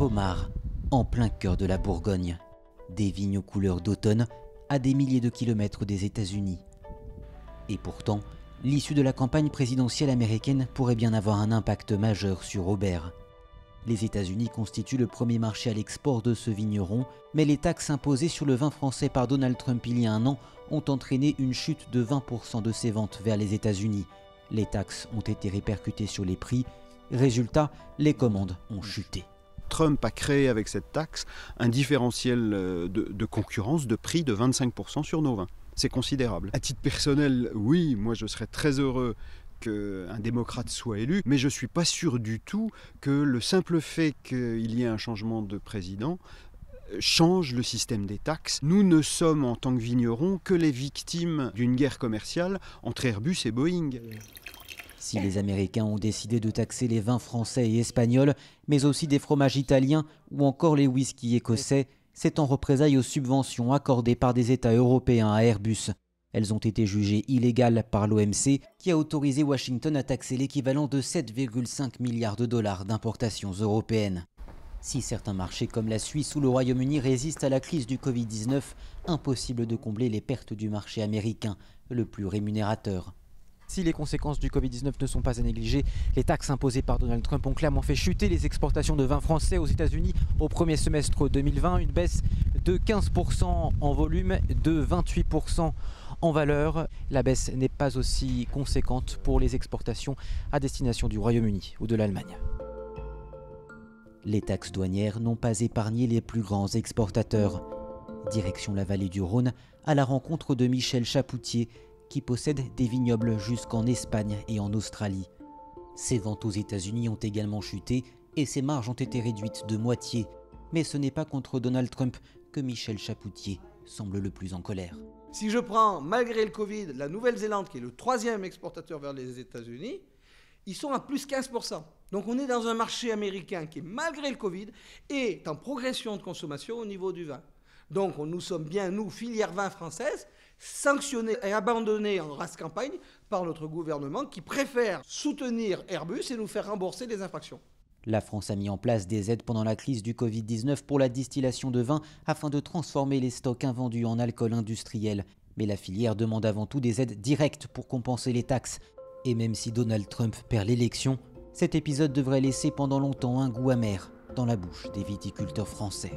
Pommard, en plein cœur de la Bourgogne. Des vignes aux couleurs d'automne à des milliers de kilomètres des États-Unis. Et pourtant, l'issue de la campagne présidentielle américaine pourrait bien avoir un impact majeur sur Aubert. Les États-Unis constituent le premier marché à l'export de ce vigneron, mais les taxes imposées sur le vin français par Donald Trump il y a un an ont entraîné une chute de 20% de ses ventes vers les États-Unis. Les taxes ont été répercutées sur les prix. Résultat, les commandes ont chuté. Trump a créé avec cette taxe un différentiel de concurrence de prix de 25% sur nos vins. C'est considérable. À titre personnel, oui, moi je serais très heureux qu'un démocrate soit élu, mais je ne suis pas sûr du tout que le simple fait qu'il y ait un changement de président change le système des taxes. Nous ne sommes en tant que vignerons que les victimes d'une guerre commerciale entre Airbus et Boeing. Si les Américains ont décidé de taxer les vins français et espagnols, mais aussi des fromages italiens ou encore les whiskies écossais, c'est en représailles aux subventions accordées par des États européens à Airbus. Elles ont été jugées illégales par l'OMC, qui a autorisé Washington à taxer l'équivalent de 7,5 milliards de dollars d'importations européennes. Si certains marchés comme la Suisse ou le Royaume-Uni résistent à la crise du Covid-19, impossible de combler les pertes du marché américain, le plus rémunérateur. Si les conséquences du Covid-19 ne sont pas à négliger, les taxes imposées par Donald Trump ont clairement fait chuter les exportations de vin français aux États-Unis au premier semestre 2020, une baisse de 15% en volume, de 28% en valeur. La baisse n'est pas aussi conséquente pour les exportations à destination du Royaume-Uni ou de l'Allemagne. Les taxes douanières n'ont pas épargné les plus grands exportateurs. Direction la vallée du Rhône, à la rencontre de Michel Chapoutier, qui possède des vignobles jusqu'en Espagne et en Australie. Ses ventes aux États-Unis ont également chuté et ses marges ont été réduites de moitié. Mais ce n'est pas contre Donald Trump que Michel Chapoutier semble le plus en colère. Si je prends, malgré le Covid, la Nouvelle-Zélande, qui est le troisième exportateur vers les États-Unis, ils sont à plus 15%. Donc on est dans un marché américain qui, malgré le Covid, est en progression de consommation au niveau du vin. Donc nous sommes bien, nous, filière vin française, sanctionnés et abandonnés en race campagne par notre gouvernement qui préfère soutenir Airbus et nous faire rembourser les infractions. La France a mis en place des aides pendant la crise du Covid-19 pour la distillation de vin afin de transformer les stocks invendus en alcool industriel. Mais la filière demande avant tout des aides directes pour compenser les taxes. Et même si Donald Trump perd l'élection, cet épisode devrait laisser pendant longtemps un goût amer dans la bouche des viticulteurs français.